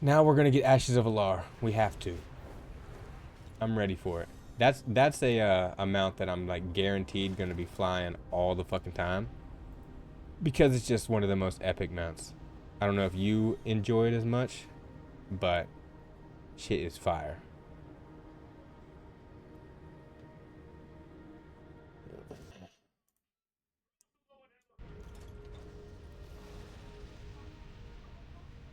Now we're gonna get Ashes of Alar. We have to. I'm ready for it. That's a amount that I'm like guaranteed gonna be flying all the fucking time because it's just one of the most epic mounts. I don't know if you enjoy it as much, but shit is fire.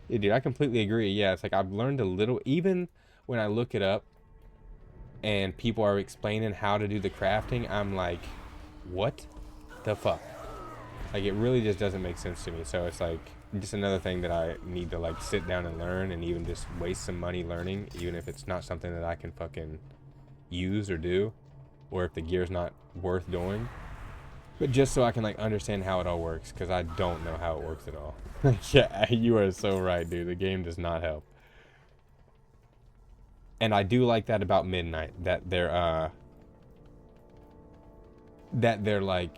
Yeah, dude, I completely agree. Yeah, it's like I've learned a little, even when I look it up and people are explaining how to do the crafting, I'm like, what the fuck? Like, it really just doesn't make sense to me. So it's like just another thing that I need to like sit down and learn, and even just waste some money learning, even if it's not something that I can fucking use or do, or if the gear's not worth doing. But just so I can like understand how it all works, because I don't know how it works at all. Yeah, you are so right, dude. The game does not help. And I do like that about Midnight, that they're like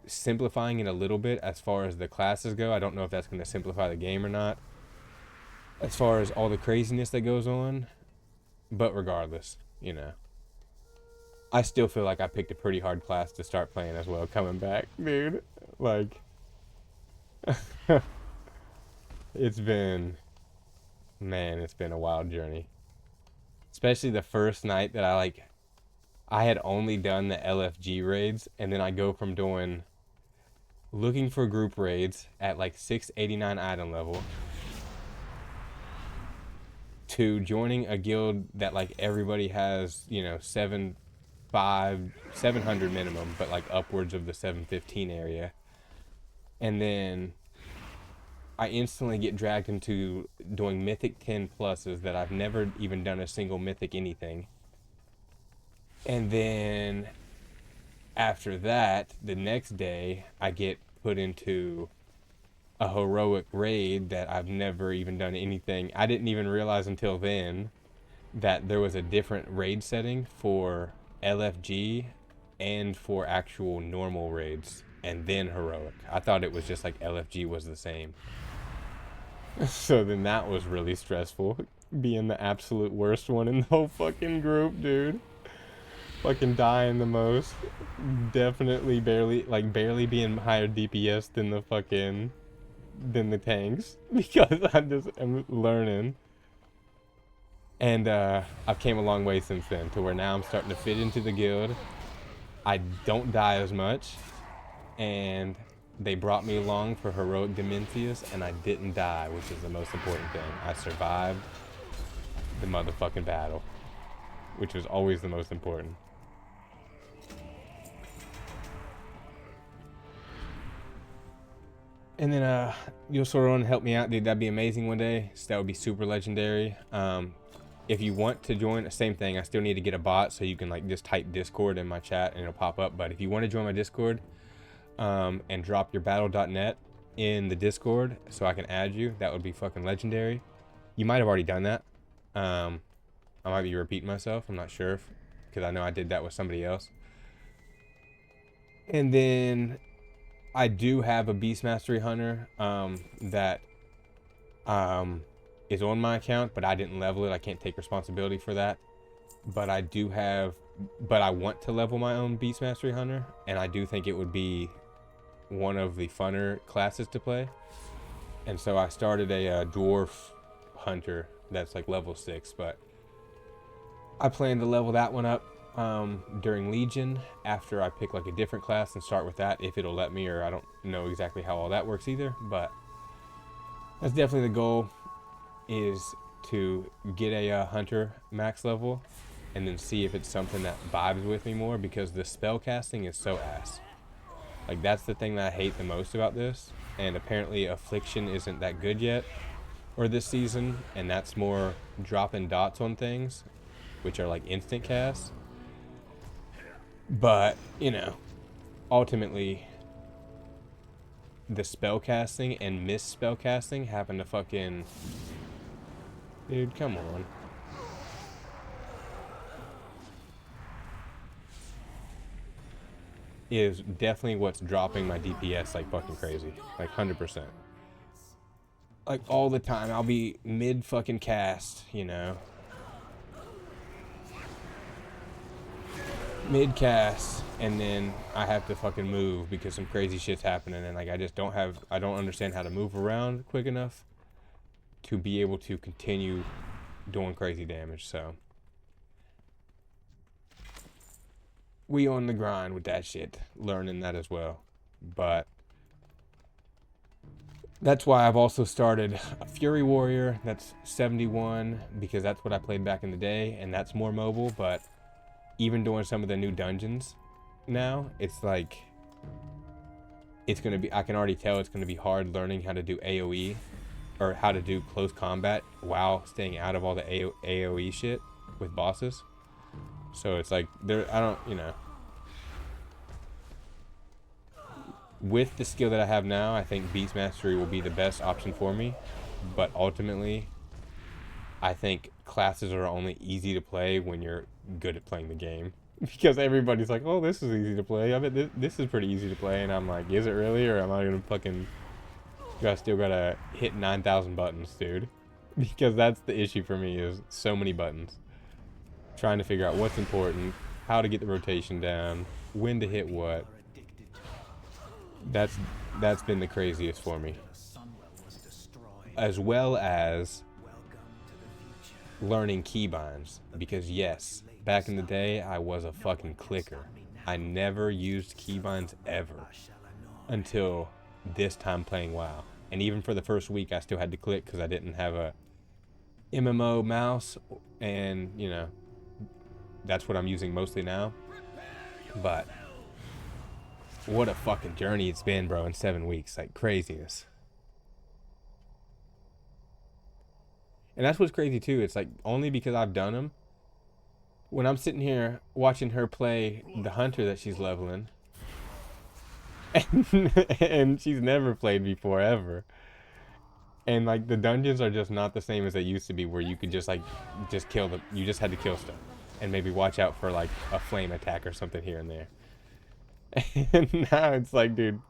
simplifying it a little bit as far as the classes go. I don't know if that's going to simplify the game or not, as far as all the craziness that goes on. But regardless, you know, I still feel like I picked a pretty hard class to start playing as well, coming back, dude. Like, it's been, man, it's been a wild journey. Especially the first night that I had only done the LFG raids, and then I go from doing looking for group raids at like 689 item level to joining a guild that like everybody has, you know, 700 minimum, but like upwards of the 715 area. And then I instantly get dragged into doing mythic 10 pluses that I've never even done a single mythic anything. And then after that, the next day, I get put into a heroic raid that I've never even done anything. I didn't even realize until then that there was a different raid setting for LFG and for actual normal raids and then heroic. I thought it was just like LFG was the same. So then that was really stressful, being the absolute worst one in the whole fucking group, dude. Fucking dying the most. Definitely barely being higher DPS than the tanks because I'm learning. And I've came a long way since then to where now I'm starting to fit into the guild. I don't die as much, and they brought me along for heroic Dementius, and I didn't die, which is the most important thing. I survived the motherfucking battle, which was always the most important. And then you'll sort of want to help me out, dude. That'd be amazing one day. So that would be super legendary. If you want to join, same thing. I still need to get a bot so you can like just type Discord in my chat and it'll pop up. But if you want to join my Discord, and drop your battle.net in the Discord so I can add you, that would be fucking legendary. You might have already done that. I might be repeating myself. I'm not sure because I know I did that with somebody else. And then I do have a Beast Mastery Hunter that is on my account, but I didn't level it. I can't take responsibility for that. But I want to level my own Beast Mastery Hunter, and I do think it would be one of the funner classes to play. And so I started a dwarf hunter that's like level 6, but I plan to level that one up during Legion after I pick like a different class and start with that, if it'll let me, or I don't know exactly how all that works either, but that's definitely the goal, is to get a hunter max level and then see if it's something that vibes with me more, because the spell casting is so ass. Like, that's the thing that I hate the most about this, and apparently Affliction isn't that good yet, or this season, and that's more dropping dots on things, which are like instant casts. But, you know, ultimately, the spell casting and miss spell casting happen to fucking... Dude, come on. Is definitely what's dropping my DPS like fucking crazy. Like 100%. like all the time. I'll be mid fucking cast, you know, mid cast, and then I have to fucking move because some crazy shit's happening, and like I don't understand how to move around quick enough to be able to continue doing crazy damage. So we on the grind with that shit, learning that as well. But that's why I've also started a Fury Warrior that's 71, because that's what I played back in the day, and that's more mobile. But even doing some of the new dungeons now, it's like, it's gonna be, I can already tell it's gonna be hard learning how to do AoE, or how to do close combat while staying out of all the AoE shit with bosses. So it's like, I don't, you know, with the skill that I have now, I think Beast Mastery will be the best option for me. But ultimately, I think classes are only easy to play when you're good at playing the game. Because everybody's like, oh, this is easy to play. I bet this is pretty easy to play. And I'm like, is it really? Or am I going to fucking... I still got to hit 9,000 buttons, dude. Because that's the issue for me, is so many buttons. Trying to figure out what's important, how to get the rotation down, when to hit what. That's been the craziest for me. As well as learning keybinds, because yes, back in the day I was a fucking clicker. I never used keybinds ever until this time playing WoW. And even for the first week I still had to click because I didn't have a MMO mouse, and you know, that's what I'm using mostly now. But what a fucking journey it's been, bro, in 7 weeks. Like, craziness. And that's what's crazy, too. It's like, only because I've done them. When I'm sitting here watching her play the hunter that she's leveling, and she's never played before, ever. And, like, the dungeons are just not the same as they used to be, where you could just, like, just kill them. You just had to kill stuff. And maybe watch out for, like, a flame attack or something here and there. And now it's like, dude,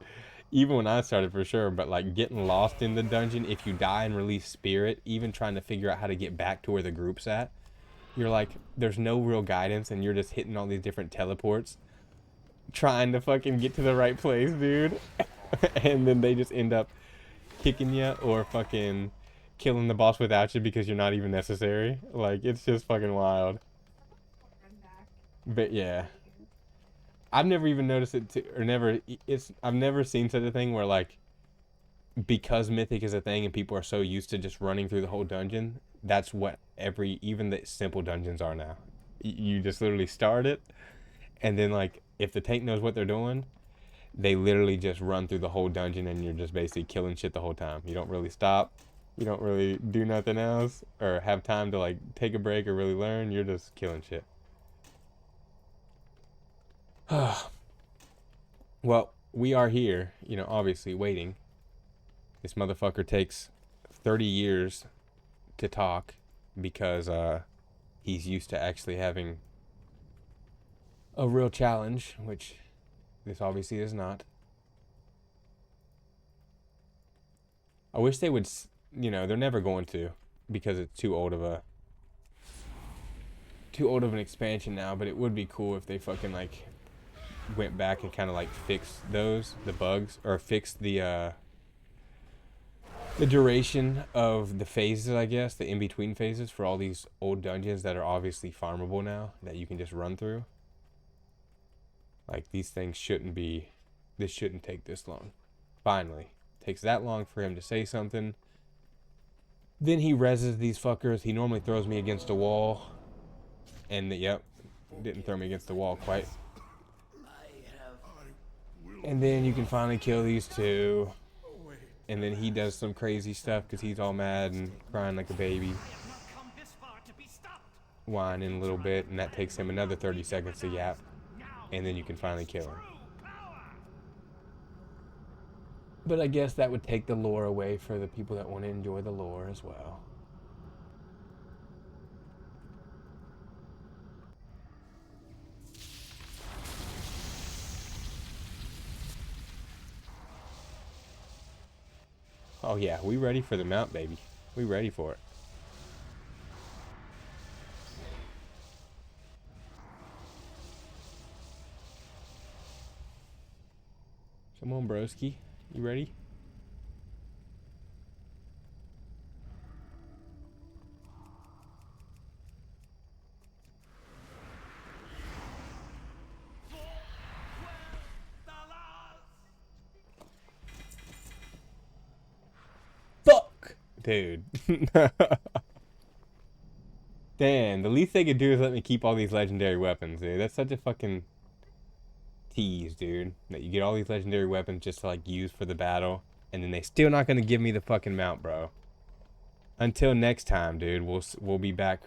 even when I started, for sure, but like getting lost in the dungeon, if you die and release spirit, even trying to figure out how to get back to where the group's at, you're like, there's no real guidance, and you're just hitting all these different teleports trying to fucking get to the right place, dude. And then they just end up kicking you or fucking killing the boss without you because you're not even necessary. Like, it's just fucking wild. But yeah, I've never even noticed it or never, I've never seen such a thing where, like, because Mythic is a thing and people are so used to just running through the whole dungeon, that's what even the simple dungeons are now. You just literally start it, and then, like, if the tank knows what they're doing, they literally just run through the whole dungeon, and you're just basically killing shit the whole time. You don't really stop. You don't really do nothing else or have time to, like, take a break or really learn. You're just killing shit. Well, we are here, you know, obviously waiting. This motherfucker takes 30 years to talk because he's used to actually having a real challenge, which this obviously is not. I wish they would, you know, they're never going to, because it's too old of an expansion now, but it would be cool if they fucking, like, went back and kind of, like, fixed the bugs, or fixed the duration of the phases, I guess, the in-between phases for all these old dungeons that are obviously farmable now, that you can just run through. Like, these things this shouldn't take this long. Finally. It takes that long for him to say something. Then he reses these fuckers. He normally throws me against a wall. And, yep, didn't throw me against the wall quite. And then you can finally kill these two. And then he does some crazy stuff because he's all mad and crying like a baby. Whining a little bit, and that takes him another 30 seconds to yap. And then you can finally kill him. But I guess that would take the lore away for the people that want to enjoy the lore as well. Oh yeah, we ready for the mount, baby. We ready for it. Come on, broski. You ready? Fuck! Dude. Damn, the least they could do is let me keep all these legendary weapons, dude. That's such a fucking tease, dude. That you get all these legendary weapons just to, like, use for the battle, and then they still not gonna give me the fucking mount, bro. Until next time, dude. We'll be back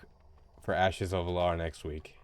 for Ashes of Alar next week.